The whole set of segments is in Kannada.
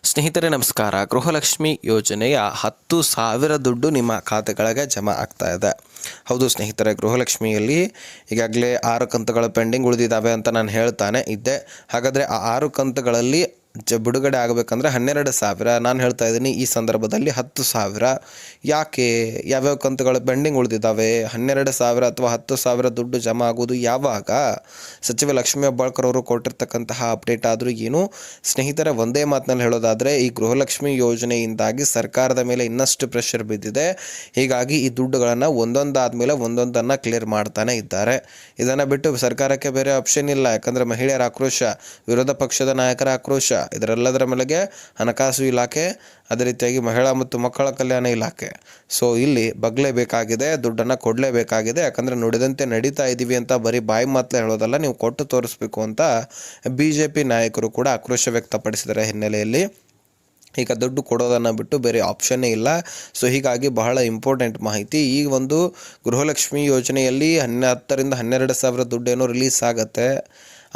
ಸ್ನೇಹಿತರೆ ನಮಸ್ಕಾರ. ಗೃಹಲಕ್ಷ್ಮಿ ಯೋಜನೆಯ 10,000 ದುಡ್ಡು ನಿಮ್ಮ ಖಾತೆಗಳಿಗೆ ಜಮಾ ಆಗ್ತಾ ಇದೆ. ಹೌದು ಸ್ನೇಹಿತರೆ, ಗೃಹಲಕ್ಷ್ಮಿಯಲ್ಲಿ ಈಗಾಗಲೇ 6 ಕಂತುಗಳು ಪೆಂಡಿಂಗ್ ಉಳಿದಿದ್ದಾವೆ ಅಂತ ನಾನು ಹೇಳ್ತಾನೆ ಇದ್ದೆ. ಹಾಗಾದರೆ ಆ 6 ಕಂತುಗಳಲ್ಲಿ ಬಿಡುಗಡೆ ಆಗಬೇಕಂದ್ರೆ 12,000 ನಾನು ಹೇಳ್ತಾ ಇದ್ದೀನಿ. ಈ ಸಂದರ್ಭದಲ್ಲಿ 10,000 ಯಾಕೆ, ಯಾವ್ಯಾವ ಕಂತುಗಳು ಪೆಂಡಿಂಗ್ ಉಳಿದಿದ್ದಾವೆ, 12,000 ಅಥವಾ 10,000 ದುಡ್ಡು ಜಮಾ ಆಗೋದು ಯಾವಾಗ? ಸಚಿವ ಲಕ್ಷ್ಮೀ ಹೆಬ್ಬಾಳ್ಕರ್ ಅವರು ಕೊಟ್ಟಿರ್ತಕ್ಕಂತಹ ಅಪ್ಡೇಟ್ ಆದರೂ ಏನು? ಸ್ನೇಹಿತರೆ, ಒಂದೇ ಮಾತಿನಲ್ಲಿ ಹೇಳೋದಾದರೆ ಈ ಗೃಹಲಕ್ಷ್ಮಿ ಯೋಜನೆಯಿಂದಾಗಿ ಸರ್ಕಾರದ ಮೇಲೆ ಇನ್ನಷ್ಟು ಪ್ರೆಷರ್ ಬಿದ್ದಿದೆ. ಹೀಗಾಗಿ ಈ ದುಡ್ಡುಗಳನ್ನು ಒಂದೊಂದಾದ ಒಂದೊಂದನ್ನು ಕ್ಲಿಯರ್ ಮಾಡ್ತಾನೆ ಇದ್ದಾರೆ. ಇದನ್ನು ಬಿಟ್ಟು ಸರ್ಕಾರಕ್ಕೆ ಬೇರೆ ಆಪ್ಷನ್ ಇಲ್ಲ. ಯಾಕಂದರೆ ಮಹಿಳೆಯರ ಆಕ್ರೋಶ, ವಿರೋಧ ಪಕ್ಷದ ನಾಯಕರ ಆಕ್ರೋಶ, ಇದರೆಲ್ಲದರ ಮೇಲೆಗೆ ಹಣಕಾಸು ಇಲಾಖೆ, ಅದೇ ರೀತಿಯಾಗಿ ಮಹಿಳಾ ಮತ್ತು ಮಕ್ಕಳ ಕಲ್ಯಾಣ ಇಲಾಖೆ. ಸೊ ಇಲ್ಲಿ ಬಗ್ಲೇಬೇಕಾಗಿದೆ, ದುಡ್ಡನ್ನು ಕೊಡಲೇಬೇಕಾಗಿದೆ. ಯಾಕಂದರೆ ನುಡಿದಂತೆ ನಡೀತಾ ಇದ್ದೀವಿ ಅಂತ ಬರೀ ಬಾಯಿ ಮಾತಲೇ ಹೇಳೋದಲ್ಲ, ನೀವು ಕೊಟ್ಟು ತೋರಿಸ್ಬೇಕು ಅಂತ BJP ನಾಯಕರು ಕೂಡ ಆಕ್ರೋಶ ವ್ಯಕ್ತಪಡಿಸಿದರೆ ಹಿನ್ನೆಲೆಯಲ್ಲಿ ಈಗ ದುಡ್ಡು ಕೊಡೋದನ್ನು ಬಿಟ್ಟು ಬೇರೆ ಆಪ್ಷನ್ನೇ ಇಲ್ಲ. ಸೊ ಹೀಗಾಗಿ ಬಹಳ ಇಂಪಾರ್ಟೆಂಟ್ ಮಾಹಿತಿ. ಈ ಒಂದು ಗೃಹಲಕ್ಷ್ಮಿ ಯೋಜನೆಯಲ್ಲಿ 10,000ರಿಂದ 12,000 ದುಡ್ಡೇನೋ ರಿಲೀಸ್ ಆಗುತ್ತೆ.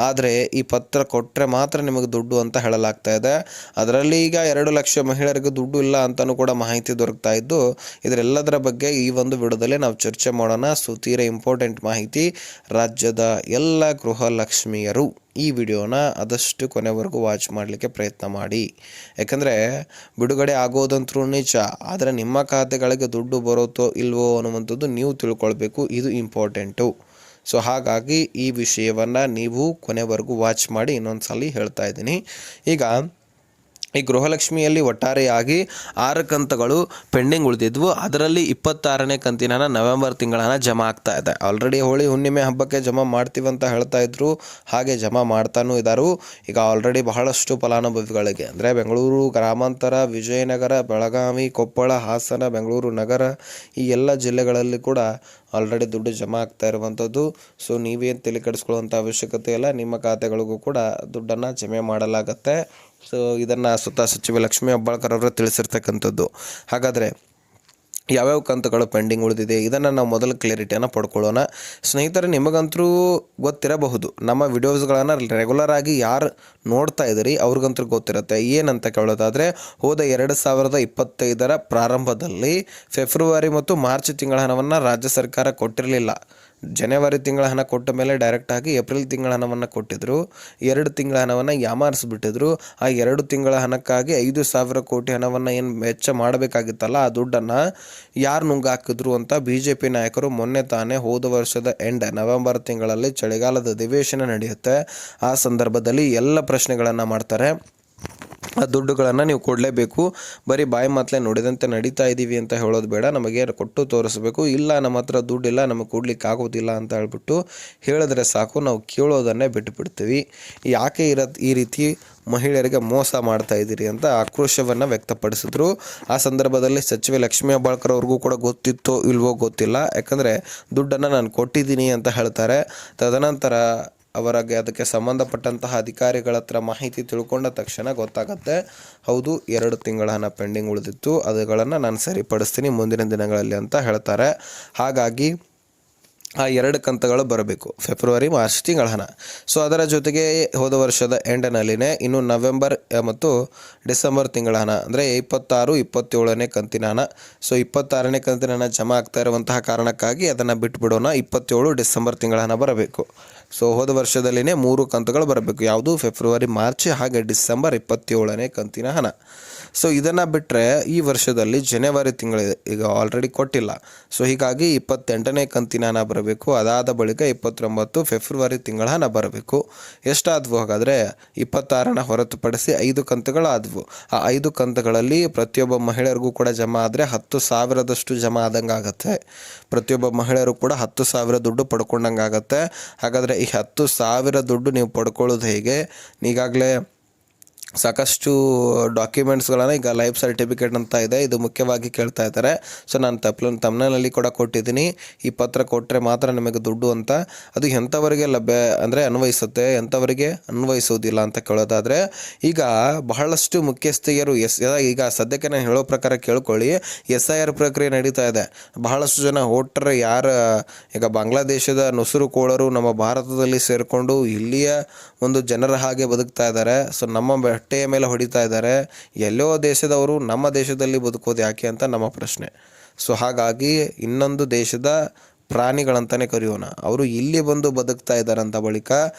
ಆದರೆ ಈ ಪತ್ರ ಕೊಟ್ಟರೆ ಮಾತ್ರ ನಿಮಗೆ ದುಡ್ಡು ಅಂತ ಹೇಳಲಾಗ್ತಾ ಇದೆ. ಅದರಲ್ಲಿ ಈಗ 2 ಲಕ್ಷ ಮಹಿಳೆಯರಿಗೆ ದುಡ್ಡು ಇಲ್ಲ ಅಂತಲೂ ಕೂಡ ಮಾಹಿತಿ ದೊರಕ್ತಾ ಇದ್ದು, ಇದರೆಲ್ಲದರ ಬಗ್ಗೆ ಈ ಒಂದು ವಿಡಿಯೋದಲ್ಲಿ ನಾವು ಚರ್ಚೆ ಮಾಡೋಣ. ಸೊ ತೀರಾ ಇಂಪಾರ್ಟೆಂಟ್ ಮಾಹಿತಿ. ರಾಜ್ಯದ ಎಲ್ಲ ಗೃಹಲಕ್ಷ್ಮಿಯರು ಈ ವಿಡಿಯೋನ ಆದಷ್ಟು ಕೊನೆವರೆಗೂ ವಾಚ್ ಮಾಡಲಿಕ್ಕೆ ಪ್ರಯತ್ನ ಮಾಡಿ. ಯಾಕಂದರೆ ಬಿಡುಗಡೆ ಆಗೋದಂತರೂ ನಿಜ, ಆದರೆ ನಿಮ್ಮ ಖಾತೆಗಳಿಗೆ ದುಡ್ಡು ಬರುತ್ತೋ ಇಲ್ವೋ ಅನ್ನುವಂಥದ್ದು ನೀವು ತಿಳ್ಕೊಳ್ಬೇಕು. ಇದು ಇಂಪಾರ್ಟೆಂಟು. ಸೊ ಹಾಗಾಗಿ ಈ ವಿಷಯವನ್ನು ನೀವು ಕೊನೆವರೆಗೂ ವಾಚ್ ಮಾಡಿ. ಇನ್ನೊಂದು ಸಲ ಹೇಳ್ತಾ ಇದ್ದೀನಿ. ಈಗ ಈ ಗೃಹಲಕ್ಷ್ಮಿಯಲ್ಲಿ ಒಟ್ಟಾರೆಯಾಗಿ 6 ಕಂತುಗಳು ಪೆಂಡಿಂಗ್ ಉಳಿದಿದ್ವು. ಅದರಲ್ಲಿ 26ನೇ ಕಂತಿನ ನವೆಂಬರ್ ತಿಂಗಳ ಜಮಾ ಆಗ್ತಾ ಇದೆ. ಆಲ್ರೆಡಿ ಹೋಳಿ ಹುಣ್ಣಿಮೆ ಹಬ್ಬಕ್ಕೆ ಜಮಾ ಮಾಡ್ತೀವಂತ ಹೇಳ್ತಾ ಇದ್ರು, ಹಾಗೆ ಜಮಾ ಮಾಡ್ತಾನೂ ಇದ್ದಾರೆ. ಈಗ ಆಲ್ರೆಡಿ ಬಹಳಷ್ಟು ಫಲಾನುಭವಿಗಳಿಗೆ ಅಂದರೆ ಬೆಂಗಳೂರು ಗ್ರಾಮಾಂತರ, ವಿಜಯನಗರ, ಬೆಳಗಾವಿ, ಕೊಪ್ಪಳ, ಹಾಸನ, ಬೆಂಗಳೂರು ನಗರ ಈ ಎಲ್ಲ ಜಿಲ್ಲೆಗಳಲ್ಲಿ ಕೂಡ ಆಲ್ರೆಡಿ ದುಡ್ಡು ಜಮಾ ಆಗ್ತಾ ಇರುವಂಥದ್ದು. ಸೊ ನೀವೇನು ತಲೆ ಕೆಡಿಸ್ಕೊಳ್ಳುವಂಥ ಅವಶ್ಯಕತೆ ಇಲ್ಲ, ನಿಮ್ಮ ಖಾತೆಗಳಿಗೂ ಕೂಡ ದುಡ್ಡನ್ನು ಜಮೆ ಮಾಡಲಾಗತ್ತೆ. ಸೊ ಇದನ್ನು ಸ್ವತಃ ಸಚಿವ ಲಕ್ಷ್ಮೀ ಹೆಬ್ಬಾಳ್ಕರ್ ಅವರು ತಿಳಿಸಿರ್ತಕ್ಕಂಥದ್ದು. ಹಾಗಾದರೆ ಯಾವ್ಯಾವ ಕಂತುಗಳು ಪೆಂಡಿಂಗ್ ಉಳಿದಿದೆ ಇದನ್ನು ನಾವು ಮೊದಲು ಕ್ಲಿಯರಿಟಿಯನ್ನು ಪಡ್ಕೊಳ್ಳೋಣ. ಸ್ನೇಹಿತರೆ, ನಿಮಗಂತರೂ ಗೊತ್ತಿರಬಹುದು, ನಮ್ಮ ವಿಡಿಯೋಸ್ಗಳನ್ನು ರೆಗ್ಯುಲರ್ ಆಗಿ ಯಾರು ನೋಡ್ತಾ ಇದ್ದೀರಿ ಅವ್ರಿಗಂತೂ ಗೊತ್ತಿರುತ್ತೆ. ಏನಂತ ಕೇಳೋದಾದರೆ, ಹೋದ 2025 ಪ್ರಾರಂಭದಲ್ಲಿ ಫೆಬ್ರವರಿ ಮತ್ತು ಮಾರ್ಚ್ ತಿಂಗಳ ಹಣವನ್ನು ರಾಜ್ಯ ಸರ್ಕಾರ ಕೊಟ್ಟಿರಲಿಲ್ಲ. ಜನವರಿ ತಿಂಗಳ ಹಣ ಕೊಟ್ಟ ಮೇಲೆ ಡೈರೆಕ್ಟಾಗಿ ಏಪ್ರಿಲ್ ತಿಂಗಳ ಹಣವನ್ನು ಕೊಟ್ಟಿದ್ದರು. 2 ತಿಂಗಳ ಹಣವನ್ನು ಯಾಮಾರಿಸ್ಬಿಟ್ಟಿದ್ರು. ಆ 2 ತಿಂಗಳ ಹಣಕ್ಕಾಗಿ 5,000 ಕೋಟಿ ಹಣವನ್ನು ಏನು ವೆಚ್ಚ ಮಾಡಬೇಕಾಗಿತ್ತಲ್ಲ, ಆ ದುಡ್ಡನ್ನು ಯಾರು ನುಂಗಾಕಿದ್ರು ಅಂತ BJP ನಾಯಕರು ಮೊನ್ನೆ ತಾನೇ ಹೋದ ವರ್ಷದ ನವೆಂಬರ್ ತಿಂಗಳಲ್ಲಿ ಚಳಿಗಾಲದ ಅಧಿವೇಶನ ನಡೆಯುತ್ತೆ. ಆ ಸಂದರ್ಭದಲ್ಲಿ ಎಲ್ಲ ಪ್ರಶ್ನೆಗಳನ್ನು ಮಾಡ್ತಾರೆ. ಆ ದುಡ್ಡುಗಳನ್ನು ನೀವು ಕೊಡಲೇಬೇಕು. ಬರೀ ಬಾಯಿ ಮಾತಲೇ ನುಡಿದಂತೆ ನಡೀತಾ ಇದ್ದೀವಿ ಅಂತ ಹೇಳೋದು ಬೇಡ, ನಮಗೆ ಕೊಟ್ಟು ತೋರಿಸ್ಬೇಕು. ಇಲ್ಲ, ನಮ್ಮ ಹತ್ರ ದುಡ್ಡಿಲ್ಲ, ನಮಗೆ ಕೊಡ್ಲಿಕ್ಕೆ ಆಗೋದಿಲ್ಲ ಅಂತ ಹೇಳ್ಬಿಟ್ಟು ಹೇಳಿದ್ರೆ ಸಾಕು, ನಾವು ಕೇಳೋದನ್ನೇ ಬಿಟ್ಟುಬಿಡ್ತೀವಿ. ಯಾಕೆ ಈ ರೀತಿ ಮಹಿಳೆಯರಿಗೆ ಮೋಸ ಮಾಡ್ತಾ ಇದ್ದೀರಿ ಅಂತ ಆಕ್ರೋಶವನ್ನು ವ್ಯಕ್ತಪಡಿಸಿದ್ರು. ಆ ಸಂದರ್ಭದಲ್ಲಿ ಸಚಿವೆ ಲಕ್ಷ್ಮೀ ಹೆಬ್ಬಾಳ್ಕರ್ ಅವ್ರಿಗೂ ಕೂಡ ಗೊತ್ತಿತ್ತೋ ಇಲ್ವೋ ಗೊತ್ತಿಲ್ಲ. ಯಾಕಂದರೆ ದುಡ್ಡನ್ನು ನಾನು ಕೊಟ್ಟಿದ್ದೀನಿ ಅಂತ ಹೇಳ್ತಾರೆ. ತದನಂತರ ಅವರಿಗೆ ಅದಕ್ಕೆ ಸಂಬಂಧಪಟ್ಟಂತಹ ಅಧಿಕಾರಿಗಳ ಹತ್ರ ಮಾಹಿತಿ ತಿಳ್ಕೊಂಡ ತಕ್ಷಣ ಗೊತ್ತಾಗುತ್ತೆ, ಹೌದು 2 ತಿಂಗಳ ಹಣ ಪೆಂಡಿಂಗ್ ಉಳಿದಿತ್ತು, ಅವುಗಳನ್ನು ನಾನು ಸರಿಪಡಿಸ್ತೀನಿ ಮುಂದಿನ ದಿನಗಳಲ್ಲಿ ಅಂತ ಹೇಳ್ತಾರೆ. ಹಾಗಾಗಿ ಆ 2 ಕಂತುಗಳು ಬರಬೇಕು, ಫೆಬ್ರವರಿ ಮಾರ್ಚ್ ತಿಂಗಳ ಹಣ. ಸೊ ಅದರ ಜೊತೆಗೆ ಹೋದ ವರ್ಷದ ಎಂಡ್ನಲ್ಲಿನೇ ಇನ್ನು ನವೆಂಬರ್ ಮತ್ತು ಡಿಸೆಂಬರ್ ತಿಂಗಳ ಹಣ ಅಂದರೆ 26, 27ನೇ ಕಂತಿನ ಹಣ. ಸೊ 26ನೇ ಕಂತಿನ ಹಣ ಜಮಾ ಆಗ್ತಾ ಇರುವಂತಹ ಕಾರಣಕ್ಕಾಗಿ ಅದನ್ನು ಬಿಟ್ಬಿಡೋಣ. 27 ಡಿಸೆಂಬರ್ ತಿಂಗಳ ಹಣ ಬರಬೇಕು. ಸೊ ಹೋದ ವರ್ಷದಲ್ಲಿನೇ 3 ಕಂತುಗಳು ಬರಬೇಕು. ಯಾವುದು? ಫೆಬ್ರವರಿ, ಮಾರ್ಚ್ ಹಾಗೆ ಡಿಸೆಂಬರ್ 27ನೇ ಕಂತಿನ ಹಣ. ಸೊ ಇದನ್ನು ಬಿಟ್ಟರೆ ಈ ವರ್ಷದಲ್ಲಿ ಜನವರಿ ತಿಂಗಳಿದೆ, ಈಗ ಆಲ್ರೆಡಿ ಕೊಟ್ಟಿಲ್ಲ. ಸೊ ಹೀಗಾಗಿ 28ನೇ ಕಂತಿನ ಹಣ ಬರಬೇಕು. ಅದಾದ ಬಳಿಕ 29 ಫೆಬ್ರವರಿ ತಿಂಗಳ ಹಣ ಬರಬೇಕು. ಎಷ್ಟಾದವು? ಹಾಗಾದರೆ 26ನ ಹೊರತುಪಡಿಸಿ 5 ಕಂತುಗಳು ಆದವು. ಆ 5 ಕಂತುಗಳಲ್ಲಿ ಪ್ರತಿಯೊಬ್ಬ ಮಹಿಳೆಯರಿಗೂ ಕೂಡ ಜಮಾ ಆದರೆ 10,000ದಷ್ಟು ಜಮಾ ಆದಂಗೆ ಆಗುತ್ತೆ. ಪ್ರತಿಯೊಬ್ಬ ಮಹಿಳೆಯರು ಕೂಡ 10,000 ದುಡ್ಡು ಪಡ್ಕೊಂಡಂಗೆ ಆಗುತ್ತೆ. ಹಾಗಾದರೆ ಈ 10,000 ದುಡ್ಡು ನೀವು ಪಡ್ಕೊಳ್ಳೋದು ಹೇಗೆ? ಈಗಾಗಲೇ ಸಾಕಷ್ಟು ಡಾಕ್ಯುಮೆಂಟ್ಸ್ಗಳನ್ನು ಈಗ ಲೈಫ್ ಸರ್ಟಿಫಿಕೇಟ್ ಅಂತ ಇದೆ, ಇದು ಮುಖ್ಯವಾಗಿ ಕೇಳ್ತಾ ಇದ್ದಾರೆ. ಸೊ ನಾನು ತಮ್ನಲ್ಲಿ ಕೂಡ ಕೊಟ್ಟಿದ್ದೀನಿ, ಈ ಪತ್ರ ಕೊಟ್ಟರೆ ಮಾತ್ರ ನಿಮಗೆ ದುಡ್ಡು ಅಂತ. ಅದು ಎಂಥವರಿಗೆ ಲಭ್ಯ ಅಂದರೆ ಅನ್ವಯಿಸುತ್ತೆ, ಎಂಥವರಿಗೆ ಅನ್ವಯಿಸೋದಿಲ್ಲ ಅಂತ ಕೇಳೋದಾದರೆ, ಈಗ ಬಹಳಷ್ಟು ಮುಖ್ಯಸ್ಥೆಯರು ಈಗ ಸದ್ಯಕ್ಕೆ ನಾನು ಹೇಳೋ ಪ್ರಕಾರ ಕೇಳ್ಕೊಳ್ಳಿ, SIR ಪ್ರಕ್ರಿಯೆ ನಡೀತಾ ಇದೆ. ಬಹಳಷ್ಟು ಜನ ವೋಟರ್ ಯಾರು ಈಗ ಬಾಂಗ್ಲಾದೇಶದ ನುಸುರುಕೋಳರು ನಮ್ಮ ಭಾರತದಲ್ಲಿ ಸೇರಿಕೊಂಡು ಇಲ್ಲಿಯ ಒಂದು ಜನರ ಹಾಗೆ ಬದುಕ್ತಾ ಇದ್ದಾರೆ. ಸೊ ನಮ್ಮ ಬಟ್ಟೆಯ ಮೇಲೆ ಹೊಡಿತಾ ಇದ್ದಾರೆ. ಎಲ್ಲೋ ದೇಶದವರು ನಮ್ಮ ದೇಶದಲ್ಲಿ ಬದುಕೋದು ಯಾಕೆ ಅಂತ ನಮ್ಮ ಪ್ರಶ್ನೆ. ಸೊ ಹಾಗಾಗಿ ಇನ್ನೊಂದು ದೇಶದ ಪ್ರಾಣಿಗಳಂತಲೇ ಕರೆಯೋಣ. ಅವರು ಇಲ್ಲಿ ಬಂದು ಬದುಕ್ತಾ ಇದ್ದಾರಂತ ಬಳಿಕ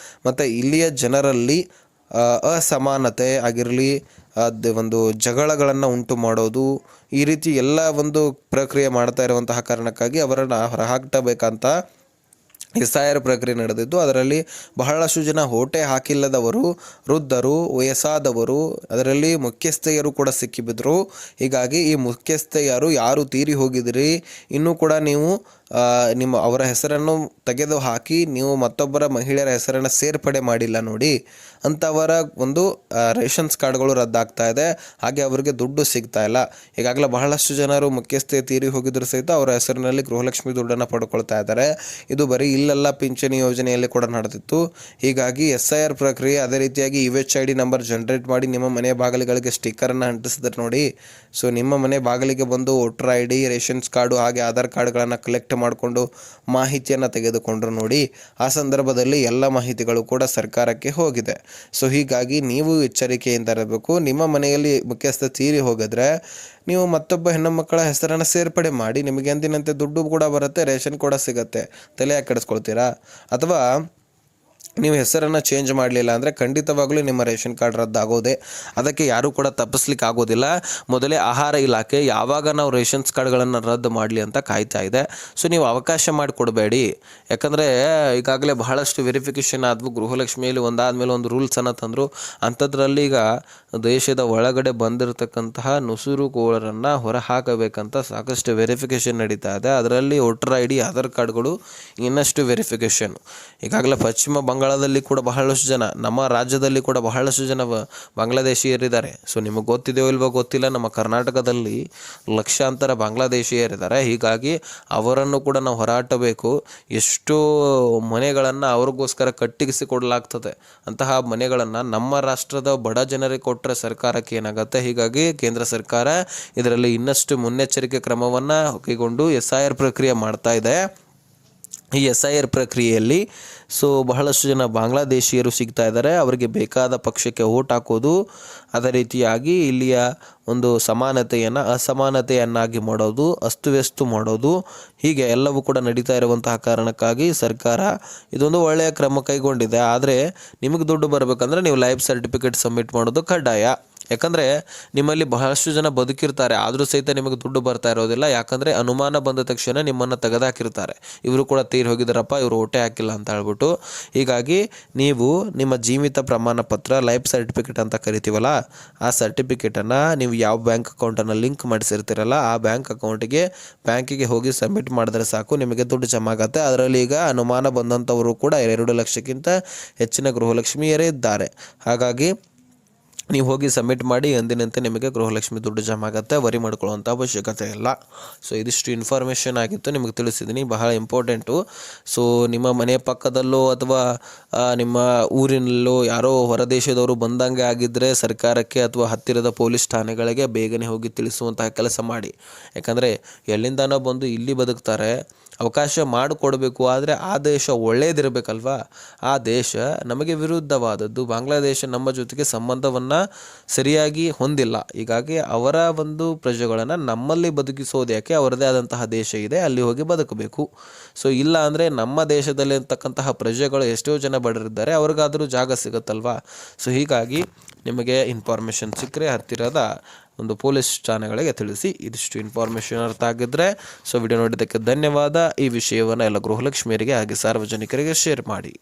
ಮತ್ತು ಇಲ್ಲಿಯ ಜನರಲ್ಲಿ ಅಸಮಾನತೆ ಆಗಿರಲಿ, ಒಂದು ಜಗಳಗಳನ್ನು ಉಂಟು ಮಾಡೋದು, ಈ ರೀತಿ ಎಲ್ಲ ಒಂದು ಪ್ರಕ್ರಿಯೆ ಮಾಡ್ತಾ ಇರುವಂತಹ ಕಾರಣಕ್ಕಾಗಿ ಅವರನ್ನು ಹೊರಹಾಕಬೇಕಂತ SIR ಪ್ರಕ್ರಿಯೆ ನಡೆದಿದ್ದು, ಅದರಲ್ಲಿ ಬಹಳಷ್ಟು ಜನ ಹೋಟೆ ಹಾಕಿಲ್ಲದವರು, ವೃದ್ಧರು, ವಯಸ್ಸಾದವರು, ಅದರಲ್ಲಿ ಮುಖ್ಯಸ್ಥೆಯರು ಕೂಡ ಸಿಕ್ಕಿಬಿದ್ದರು. ಹೀಗಾಗಿ ಈ ಮುಖ್ಯಸ್ಥೆಯರು ಯಾರು ತೀರಿ ಹೋಗಿದ್ರಿ, ಇನ್ನೂ ಕೂಡ ನೀವು ಅವರ ಹೆಸರನ್ನು ತೆಗೆದು ಹಾಕಿ ನೀವು ಮತ್ತೊಬ್ಬರ ಮಹಿಳೆಯರ ಹೆಸರನ್ನು ಸೇರ್ಪಡೆ ಮಾಡಿಲ್ಲ ನೋಡಿ, ಅಂಥವರ ಒಂದು ರೇಷನ್ಸ್ ಕಾರ್ಡ್ಗಳು ರದ್ದಾಗ್ತಾ ಇದೆ. ಹಾಗೆ ಅವರಿಗೆ ದುಡ್ಡು ಸಿಗ್ತಾ ಇಲ್ಲ. ಈಗಾಗಲೇ ಬಹಳಷ್ಟು ಜನರು ಮುಖ್ಯಸ್ಥೆ ತೀರಿ ಹೋಗಿದ್ರು ಸಹಿತ ಅವರ ಹೆಸರಿನಲ್ಲಿ ಗೃಹಲಕ್ಷ್ಮಿ ದುಡ್ಡನ್ನು ಪಡ್ಕೊಳ್ತಾ ಇದ್ದಾರೆ. ಇದು ಬರೀ ಇಲ್ಲೆಲ್ಲ ಪಿಂಚಣಿ ಯೋಜನೆಯಲ್ಲಿ ಕೂಡ ನಡೆದಿತ್ತು. ಹೀಗಾಗಿ SIR ಪ್ರಕ್ರಿಯೆ, ಅದೇ ರೀತಿಯಾಗಿ UHID ನಂಬರ್ ಜನರೇಟ್ ಮಾಡಿ ನಿಮ್ಮ ಮನೆ ಬಾಗಿಲುಗಳಿಗೆ ಸ್ಟಿಕ್ಕರನ್ನು ಅಂಟಿಸಿದ್ರೆ ನೋಡಿ. ಸೊ ನಿಮ್ಮ ಮನೆ ಬಾಗಿಲಿಗೆ ಬಂದು ವೋಟರ್ ID, ರೇಷನ್ಸ್ ಕಾರ್ಡು ಹಾಗೆ ಆಧಾರ್ ಕಾರ್ಡ್ಗಳನ್ನು ಕಲೆಕ್ಟ್ ಮಾಡಿಕೊಂಡು ಮಾಹಿತಿಯನ್ನು ತೆಗೆದುಕೊಂಡ್ರು ನೋಡಿ. ಆ ಸಂದರ್ಭದಲ್ಲಿ ಎಲ್ಲ ಮಾಹಿತಿಗಳು ಕೂಡ ಸರ್ಕಾರಕ್ಕೆ ಹೋಗಿದೆ. ಸೊ ಹೀಗಾಗಿ ನೀವು ಎಚ್ಚರಿಕೆಯಿಂದ ಇರಬೇಕು. ನಿಮ್ಮ ಮನೆಯಲ್ಲಿ ಮುಖ್ಯಸ್ಥ ತೀರಿ ಹೋಗಿದ್ರೆ ನೀವು ಮತ್ತೊಬ್ಬ ಹೆಣ್ಣು ಮಕ್ಕಳ ಹೆಸರನ್ನು ಸೇರ್ಪಡೆ ಮಾಡಿ, ನಿಮಗೆ ಎಂದಿನಂತೆ ದುಡ್ಡು ಕೂಡ ಬರುತ್ತೆ, ರೇಷನ್ ಕೂಡ ಸಿಗುತ್ತೆ. ತಲೆ ಯಾಕೆ ಕೆಡಿಸ್ಕೊಳ್ತೀರಾ? ಅಥವಾ ನೀವು ಹೆಸರನ್ನು ಚೇಂಜ್ ಮಾಡಲಿಲ್ಲ ಅಂದರೆ ಖಂಡಿತವಾಗಲೂ ನಿಮ್ಮ ರೇಷನ್ ಕಾರ್ಡ್ ರದ್ದಾಗೋದೆ. ಅದಕ್ಕೆ ಯಾರೂ ಕೂಡ ತಪ್ಪಿಸ್ಲಿಕ್ಕೆ ಆಗೋದಿಲ್ಲ. ಮೊದಲೇ ಆಹಾರ ಇಲಾಖೆ ಯಾವಾಗ ನಾವು ರೇಷನ್ಸ್ ಕಾರ್ಡ್ಗಳನ್ನು ರದ್ದು ಮಾಡಲಿ ಅಂತ ಕಾಯ್ತಾ ಇದೆ. ಸೊ ನೀವು ಅವಕಾಶ ಮಾಡಿಕೊಡಬೇಡಿ. ಯಾಕಂದರೆ ಈಗಾಗಲೇ ಬಹಳಷ್ಟು ವೆರಿಫಿಕೇಷನ್ ಆದವು. ಗೃಹಲಕ್ಷ್ಮಿಯಲ್ಲಿ ಒಂದಾದಮೇಲೆ ಒಂದು ರೂಲ್ಸನ್ನು ತಂದರು. ಅಂಥದ್ರಲ್ಲಿ ಈಗ ದೇಶದ ಒಳಗಡೆ ಬಂದಿರತಕ್ಕಂತಹ ನುಸುರುಕೋರರನ್ನು ಹೊರಹಾಕಬೇಕಂತ ಸಾಕಷ್ಟು ವೆರಿಫಿಕೇಷನ್ ನಡೀತಾ ಇದೆ. ಅದರಲ್ಲಿ ವೋಟರ್ ID, ಆಧಾರ್ ಕಾರ್ಡ್ಗಳು ಇನ್ನಷ್ಟು ವೆರಿಫಿಕೇಷನ್. ಈಗಾಗಲೇ ಪಶ್ಚಿಮ ಬಂಗಾಳದಲ್ಲಿ ಕೂಡ ಬಹಳಷ್ಟು ಜನ, ನಮ್ಮ ರಾಜ್ಯದಲ್ಲಿ ಕೂಡ ಬಹಳಷ್ಟು ಜನ ಬಾಂಗ್ಲಾದೇಶಿಯರಿದ್ದಾರೆ. ಸೊ ನಿಮಗೆ ಗೊತ್ತಿದೆಯೋ ಇಲ್ವೋ ಗೊತ್ತಿಲ್ಲ, ನಮ್ಮ ಕರ್ನಾಟಕದಲ್ಲಿ ಲಕ್ಷಾಂತರ ಬಾಂಗ್ಲಾದೇಶಿಯರಿದ್ದಾರೆ. ಹೀಗಾಗಿ ಅವರನ್ನು ಕೂಡ ನಾವು ಹೋರಾಟಬೇಕು. ಎಷ್ಟೋ ಮನೆಗಳನ್ನು ಅವ್ರಿಗೋಸ್ಕರ ಕಟ್ಟಿಸಿಕೊಡಲಾಗ್ತದೆ. ಅಂತಹ ಮನೆಗಳನ್ನು ನಮ್ಮ ರಾಷ್ಟ್ರದ ಬಡ ಜನರಿಗೆ ಕೊಟ್ಟರೆ ಸರ್ಕಾರಕ್ಕೆ ಏನಾಗುತ್ತೆ? ಹೀಗಾಗಿ ಕೇಂದ್ರ ಸರ್ಕಾರ ಇದರಲ್ಲಿ ಇನ್ನಷ್ಟು ಮುನ್ನೆಚ್ಚರಿಕೆ ಕ್ರಮವನ್ನು ಕೈಗೊಂಡು SIR ಪ್ರಕ್ರಿಯೆ ಮಾಡ್ತಾ ಇದೆ. ಈ SIR ಪ್ರಕ್ರಿಯೆಯಲ್ಲಿ ಬಹಳಷ್ಟು ಜನ ಬಾಂಗ್ಲಾದೇಶಿಯರು ಸಿಗ್ತಾ ಇದ್ದಾರೆ. ಅವರಿಗೆ ಬೇಕಾದ ಪಕ್ಷಕ್ಕೆ ಓಟ್ ಹಾಕೋದು, ಅದೇ ರೀತಿಯಾಗಿ ಇಲ್ಲಿಯ ಒಂದು ಸಮಾನತೆಯನ್ನು ಅಸಮಾನತೆಯನ್ನಾಗಿ ಮಾಡೋದು, ಅಸ್ತವ್ಯಸ್ತ ಮಾಡೋದು, ಹೀಗೆ ಎಲ್ಲವೂ ಕೂಡ ನಡೀತಾ ಇರುವಂತಹ ಕಾರಣಕ್ಕಾಗಿ ಸರ್ಕಾರ ಇದೊಂದು ಒಳ್ಳೆಯ ಕ್ರಮ ಕೈಗೊಂಡಿದೆ. ಆದರೆ ನಿಮಗೆ ದುಡ್ಡು ಬರಬೇಕಂದ್ರೆ ನೀವು ಲೈಫ್ ಸರ್ಟಿಫಿಕೇಟ್ ಸಬ್ಮಿಟ್ ಮಾಡೋದು ಕಡ್ಡಾಯ. ಯಾಕಂದರೆ ನಿಮ್ಮಲ್ಲಿ ಬಹಳಷ್ಟು ಜನ ಬದುಕಿರ್ತಾರೆ, ಆದರೂ ಸಹಿತ ನಿಮಗೆ ದುಡ್ಡು ಬರ್ತಾ ಇರೋದಿಲ್ಲ. ಯಾಕಂದರೆ ಅನುಮಾನ ಬಂದ ತಕ್ಷಣ ನಿಮ್ಮನ್ನು ತೆಗೆದುಹಾಕಿರ್ತಾರೆ. ಇವರು ಕೂಡ ತೀರಿ ಹೋಗಿದ್ದಾರಪ್ಪ, ಇವರು ಹೊಟ್ಟೆ ಹಾಕಿಲ್ಲ ಅಂತ ಹೇಳ್ಬಿಟ್ಟು. ಹೀಗಾಗಿ ನೀವು ನಿಮ್ಮ ಜೀವಿತ ಪ್ರಮಾಣ ಪತ್ರ, ಲೈಫ್ ಸರ್ಟಿಫಿಕೇಟ್ ಅಂತ ಕರಿತೀವಲ್ಲ, ಆ ಸರ್ಟಿಫಿಕೇಟನ್ನು ನೀವು ಯಾವ ಬ್ಯಾಂಕ್ ಅಕೌಂಟನ್ನು ಲಿಂಕ್ ಮಾಡಿಸಿರ್ತೀರಲ್ಲ, ಆ ಬ್ಯಾಂಕಿಗೆ ಹೋಗಿ ಸಬ್ಮಿಟ್ ಮಾಡಿದ್ರೆ ಸಾಕು, ನಿಮಗೆ ದುಡ್ಡು ಜಮಾ ಆಗುತ್ತೆ. ಅದರಲ್ಲಿ ಈಗ ಅನುಮಾನ ಬಂದಂಥವರು ಕೂಡ 2 ಲಕ್ಷಕ್ಕಿಂತ ಹೆಚ್ಚಿನ ಗೃಹಲಕ್ಷ್ಮಿಯರೇ ಇದ್ದಾರೆ. ಹಾಗಾಗಿ ನೀವು ಹೋಗಿ ಸಬ್ಮಿಟ್ ಮಾಡಿ, ಎಂದಿನಂತೆ ನಿಮಗೆ ಗೃಹಲಕ್ಷ್ಮಿ ದುಡ್ಡು ಜಮಾ ಆಗುತ್ತೆ. ವರಿ ಮಾಡ್ಕೊಳ್ಳುವಂಥ ಅವಶ್ಯಕತೆ ಇಲ್ಲ. ಸೊ ಇದಿಷ್ಟು ಇನ್ಫಾರ್ಮೇಷನ್ ಆಗಿತ್ತು, ನಿಮಗೆ ತಿಳಿಸಿದ್ದೀನಿ, ಬಹಳ ಇಂಪಾರ್ಟೆಂಟು. ಸೊ ನಿಮ್ಮ ಮನೆ ಪಕ್ಕದಲ್ಲೋ ಅಥವಾ ನಿಮ್ಮ ಊರಿನಲ್ಲೋ ಯಾರೋ ಹೊರದೇಶದವರು ಬಂದಂಗೆ ಆಗಿದ್ದರೆ ಸರ್ಕಾರಕ್ಕೆ ಅಥವಾ ಹತ್ತಿರದ ಪೊಲೀಸ್ ಠಾಣೆಗಳಿಗೆ ಬೇಗನೆ ಹೋಗಿ ತಿಳಿಸುವಂತಹ ಕೆಲಸ ಮಾಡಿ. ಯಾಕಂದರೆ ಎಲ್ಲಿಂದನೋ ಬಂದು ಇಲ್ಲಿ ಬದುಕ್ತಾರೆ, ಅವಕಾಶ ಮಾಡಿಕೊಡಬೇಕು. ಆದರೆ ಆ ದೇಶ ಒಳ್ಳೆಯದಿರಬೇಕಲ್ವಾ? ಆ ದೇಶ ನಮಗೆ ವಿರುದ್ಧವಾದದ್ದು. ಬಾಂಗ್ಲಾದೇಶ ನಮ್ಮ ಜೊತೆಗೆ ಸಂಬಂಧವನ್ನು ಸರಿಯಾಗಿ ಹೊಂದಿಲ್ಲ. ಹೀಗಾಗಿ ಅವರ ಒಂದು ಪ್ರಜೆಗಳನ್ನು ನಮ್ಮಲ್ಲಿ ಬದುಕಿಸೋದು ಯಾಕೆ? ಅವರದೇ ಆದಂತಹ ದೇಶ ಇದೆ, ಅಲ್ಲಿ ಹೋಗಿ ಬದುಕಬೇಕು. ಸೊ ಇಲ್ಲ ಅಂದರೆ ನಮ್ಮ ದೇಶದಲ್ಲಿರ್ತಕ್ಕಂತಹ ಪ್ರಜೆಗಳು ಎಷ್ಟೋ ಜನ ಬಡರಿದ್ದಾರೆ, ಅವ್ರಿಗಾದರೂ ಜಾಗ ಸಿಗುತ್ತಲ್ವಾ? ಸೊ ಹೀಗಾಗಿ ನಿಮಗೆ ಇನ್ಫಾರ್ಮೇಷನ್ ಸಿಕ್ಕರೆ ಹತ್ತಿರದ ಒಂದು ಪೊಲೀಸ್ ಠಾಣೆಗಳಿಗೆ ತಿಳಿಸಿ. ಇದಿಷ್ಟು ಇನ್ಫಾರ್ಮೇಷನ್ ಅರ್ಥ ಆಗಿದ್ದರೆ ವಿಡಿಯೋ ನೋಡಿದ್ದಕ್ಕೆ ಧನ್ಯವಾದ. ಈ ವಿಷಯವನ್ನು ಎಲ್ಲ ಗೃಹಲಕ್ಷ್ಮಿಯರಿಗೆ ಹಾಗೆ ಸಾರ್ವಜನಿಕರಿಗೆ ಶೇರ್ ಮಾಡಿ.